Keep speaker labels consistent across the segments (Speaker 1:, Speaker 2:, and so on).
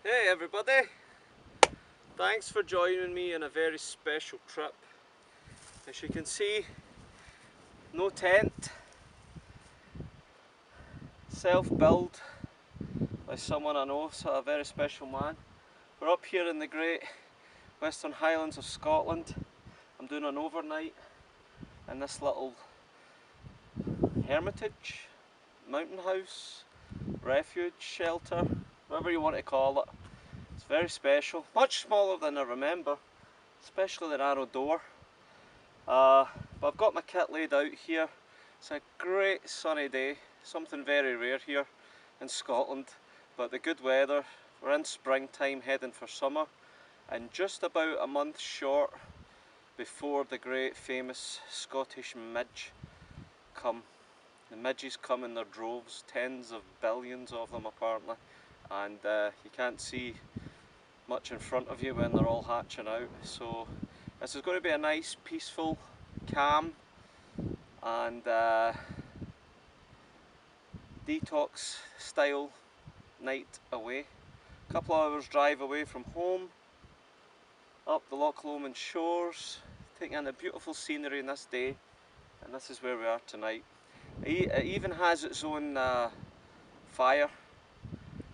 Speaker 1: Hey everybody, thanks for joining me on a very special trip. As you can see, no tent, self-built by someone I know, so a very special man. We're up here in the great Western Highlands of Scotland. I'm doing an overnight in this little hermitage, mountain house, refuge, shelter, whatever you want to call it. It's very special, much smaller than I remember, especially the narrow door. But I've got my kit laid out here. It's a great sunny day, something very rare here in Scotland, but the good weather. We're in springtime heading for summer, and just about a month short before the great famous Scottish midge come. The midges come in their droves, tens of billions of them apparently, and you can't see much in front of you when they're all hatching out. So this is going to be a nice, peaceful, calm and detox style night away. A couple of hours drive away from home, up the Loch Lomond shores, taking in the beautiful scenery in this day, and this is where we are tonight. It even has its own fire,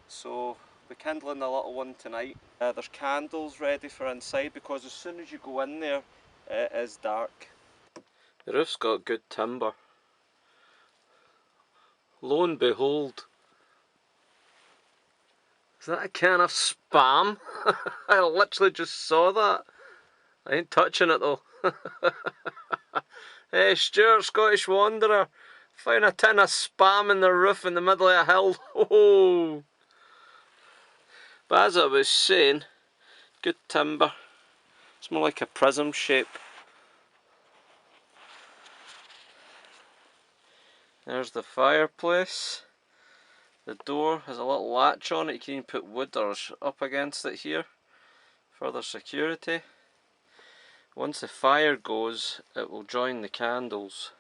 Speaker 1: so we're kindling a little one tonight. There's candles ready for inside because as soon as you go in there it is dark. The roof's got good timber. Lo and behold, is that a can of Spam? I literally just saw that. I ain't touching it though. Hey Stuart, Scottish Wanderer, found a tin of Spam in the roof in the middle of a hill. Oh. But as I was saying, good timber. It's more like a prism shape. There's the fireplace. The door has a little latch on it. You can even put wood or up against it here. Further security. Once the fire goes, it will join the candles,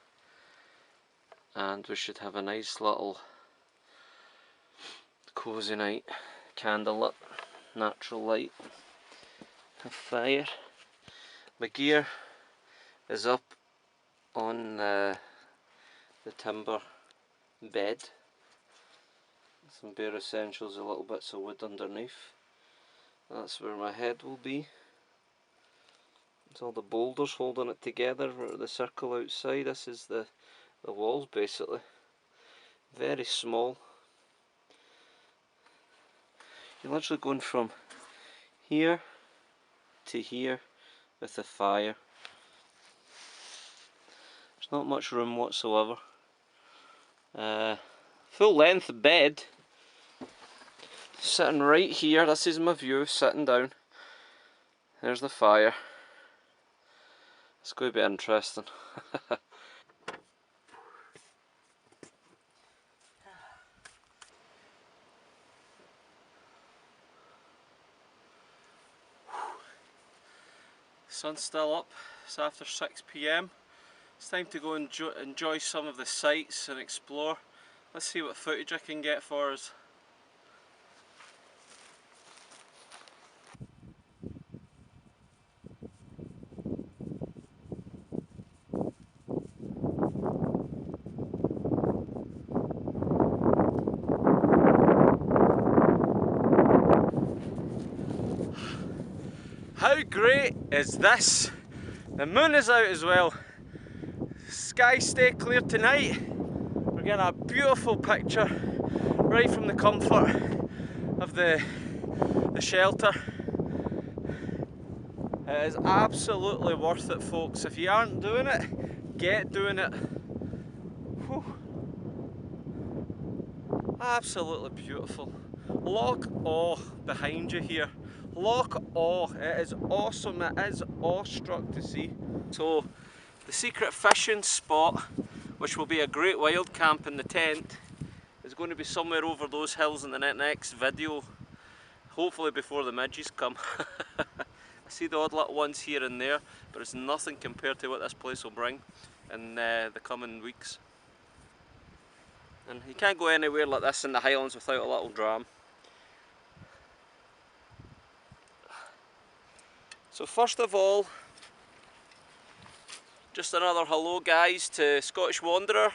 Speaker 1: and we should have a nice little cozy night. Candlelit, natural light, a fire. My gear is up on the timber bed. Some bare essentials, a little bits of wood underneath. That's where my head will be. It's all the boulders holding it together, the circle outside. This is the walls basically. Very small. You're literally going from here to here with the fire. There's not much room whatsoever. Full length bed. Sitting right here, this is my view, sitting down. There's the fire. It's going to be interesting. Sun's still up, it's after 6 PM. It's time to go and enjoy some of the sights and explore. Let's see what footage I can get for us. How great is this? The moon is out as well. Skies stay clear tonight. We're getting a beautiful picture right from the comfort of the shelter. It is absolutely worth it, folks. If you aren't doing it, get doing it. Whew. Absolutely beautiful. Loch Awe behind you here. Loch Awe, it is awesome, it is awestruck to see. So the secret fishing spot, which will be a great wild camp in the tent, is going to be somewhere over those hills in the next video, hopefully before the midges come. I see the odd little ones here and there, but it's nothing compared to what this place will bring in the coming weeks. And you can't go anywhere like this in the Highlands without a little dram. So first of all, just another hello guys to Scottish Wanderer,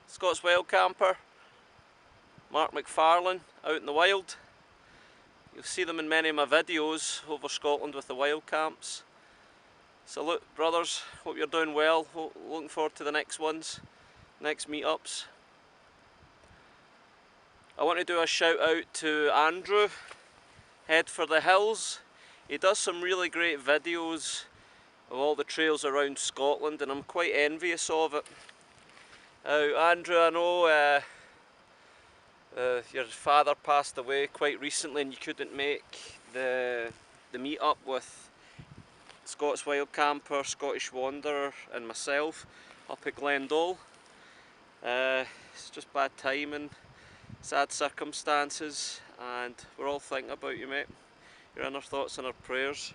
Speaker 1: Scots Wild Camper, Mark McFarlane out in the wild. You'll see them in many of my videos over Scotland with the wild camps. Salute brothers, hope you're doing well, looking forward to the next ones, next meetups. I want to do a shout out to Andrew, Head for the Hills. He does some really great videos of all the trails around Scotland and I'm quite envious of it. Andrew, I know your father passed away quite recently and you couldn't make the meet-up with Scots Wild Camper, Scottish Wanderer and myself up at Glendale. It's just bad timing, sad circumstances, and we're all thinking about you, mate. You're in our thoughts and our prayers,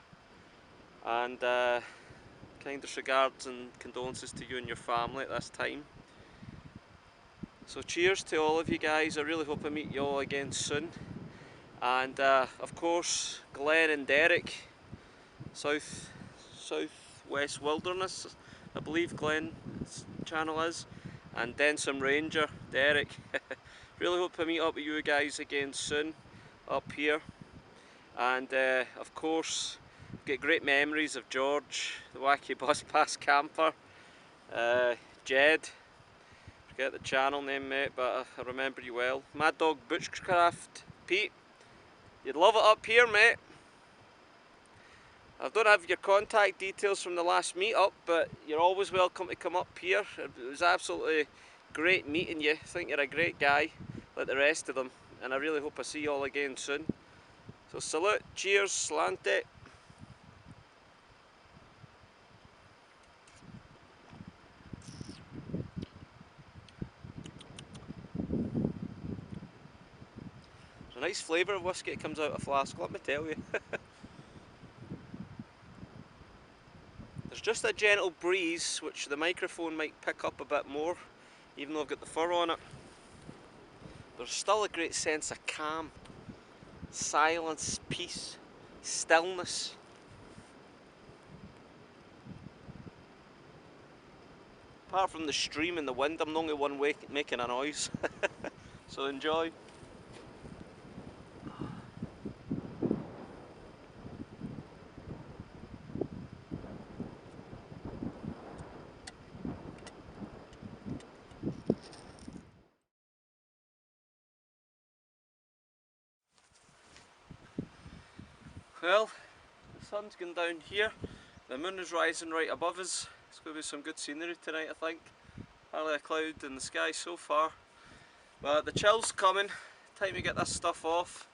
Speaker 1: and kindest regards and condolences to you and your family at this time. So cheers to all of you guys. I really hope I meet you all again soon. And of course, Glenn and Derek, Southwest Wilderness, I believe Glenn's channel is, and Denson Ranger, Derek. Really hope I meet up with you guys again soon up here. And of course, get great memories of George, the wacky bus pass camper, Jed, forget the channel name mate, but I remember you well. Mad Dog Butchcraft, Pete, you'd love it up here mate. I don't have your contact details from the last meetup, but you're always welcome to come up here. It was absolutely great meeting you. I think you're a great guy, like the rest of them, and I really hope I see you all again soon. So salute, cheers, slante. There's a nice flavour of whisky that comes out of a flask, let me tell you. There's just a gentle breeze, which the microphone might pick up a bit more, even though I've got the fur on it. There's still a great sense of calm, silence, peace, stillness. Apart from the stream and the wind, I'm the only one making a noise. So enjoy. Well, the sun's gone down here, the moon is rising right above us. It's going to be some good scenery tonight I think. Hardly a cloud in the sky so far. But the chill's coming, time to get this stuff off.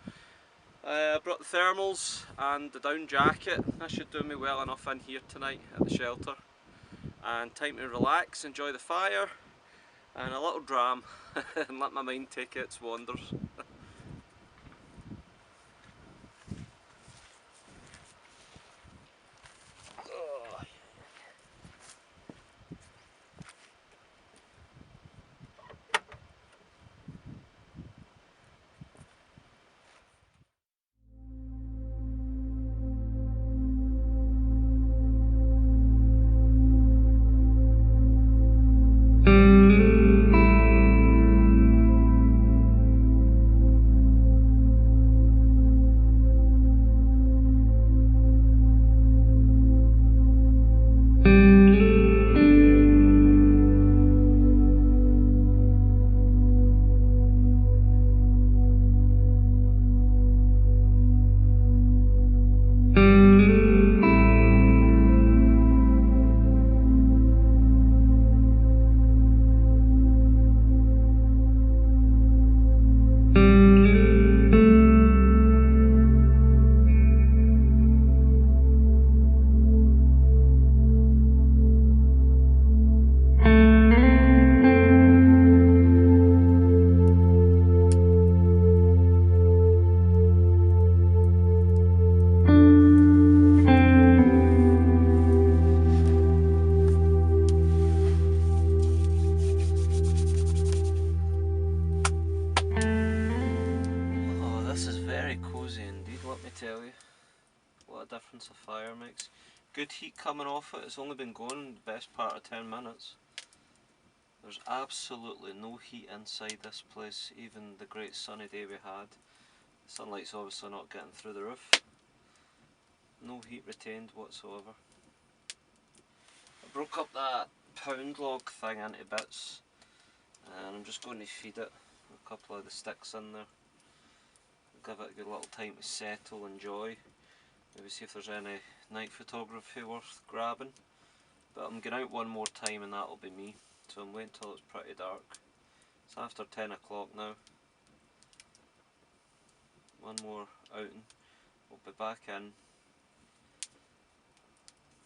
Speaker 1: I brought the thermals and the down jacket. That should do me well enough in here tonight at the shelter. And time to relax, enjoy the fire and a little dram and let my mind take its wanders. Tell you. What a difference a fire makes. Good heat coming off it. It's only been going the best part of 10 minutes. There's absolutely no heat inside this place, even the great sunny day we had. The sunlight's obviously not getting through the roof. No heat retained whatsoever. I broke up that pound log thing into bits, and I'm just going to feed it a couple of the sticks in there. Give it a good little time to settle, enjoy. Maybe see if there's any night photography worth grabbing. But I'm going out one more time and that'll be me. So I'm waiting till it's pretty dark. It's after 10 o'clock now. One more outing. We'll be back in.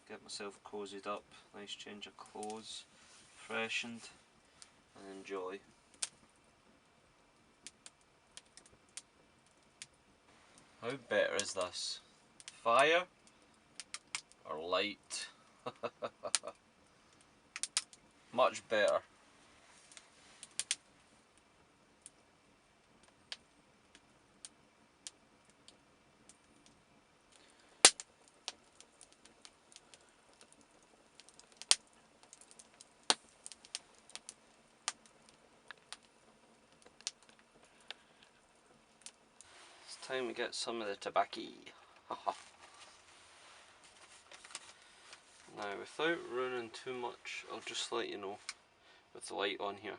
Speaker 1: Get myself cozied up. Nice change of clothes. Freshened. And enjoy. How better is this? Fire or light? Much better. It's time to get some of the tobacco. Now, without ruining too much, I'll just let you know with the light on here.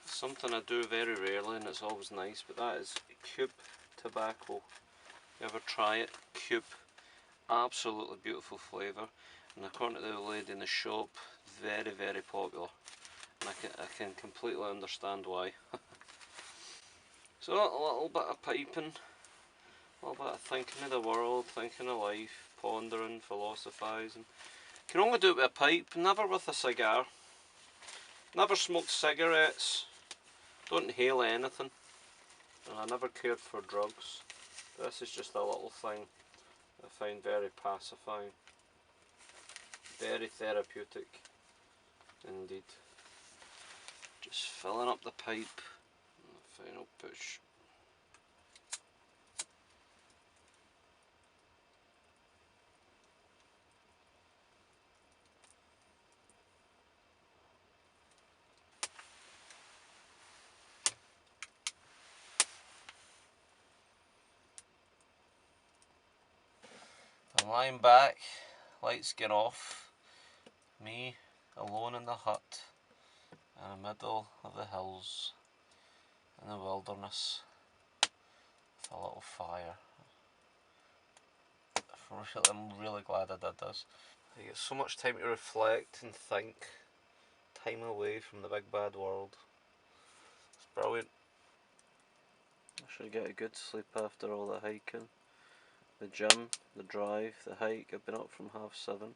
Speaker 1: Something I do very rarely and it's always nice, but that is cube tobacco. You ever try it? Cube. Absolutely beautiful flavour, and according to the lady in the shop, very, very popular. And I can completely understand why. So a little bit of piping, a little bit of thinking of the world, thinking of life, pondering, philosophising. Can only do it with a pipe, never with a cigar. Never smoked cigarettes, don't inhale anything, and I never cared for drugs. This is just a little thing I find very pacifying, very therapeutic indeed. Just filling up the pipe, and the final push. I'm lying back, lights get off, me alone in the hut, in the middle of the hills, in the wilderness, with a little fire. I'm really glad I did this. I get so much time to reflect and think, time away from the big bad world. It's brilliant. I should get a good sleep after all the hiking. The gym, the drive, the hike. I've been up from 7:30.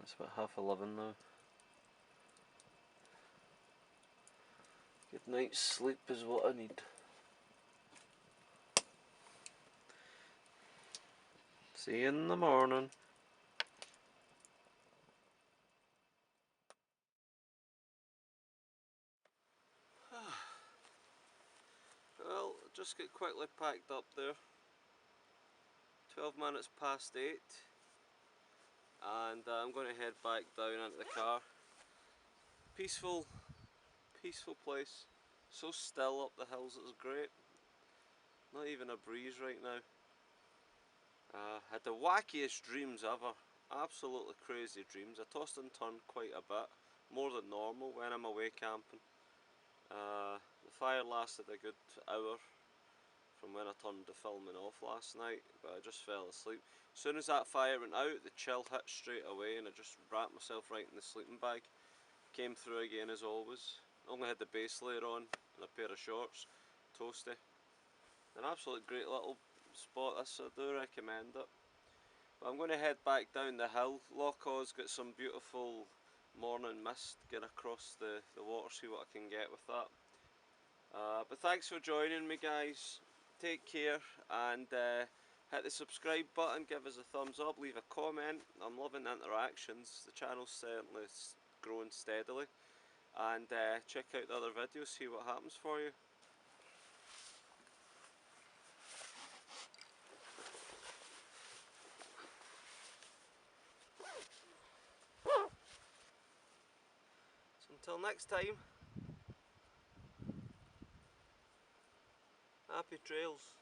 Speaker 1: It's about 11:30 now. Good night's sleep is what I need. See you in the morning. Well, just get quickly packed up there. 12 minutes past 8. And I'm going to head back down into the car. Peaceful place. So still up the hills, it was great. Not even a breeze right now. Had the wackiest dreams ever. Absolutely crazy dreams. I tossed and turned quite a bit, more than normal when I'm away camping. The fire lasted a good hour from when I turned the filming off last night, but I just fell asleep. As soon as that fire went out, the chill hit straight away and I just wrapped myself right in the sleeping bag. Came through again as always. Only had the base layer on and a pair of shorts. Toasty. An absolute great little spot this, I do recommend it. But I'm going to head back down the hill. Loch Au's got some beautiful morning mist. Get across the water, see what I can get with that. But thanks for joining me, guys. Take care and hit the subscribe button, give us a thumbs up, leave a comment. I'm loving the interactions. The channel's certainly growing steadily. And check out the other videos, see what happens for you. Until next time, happy trails.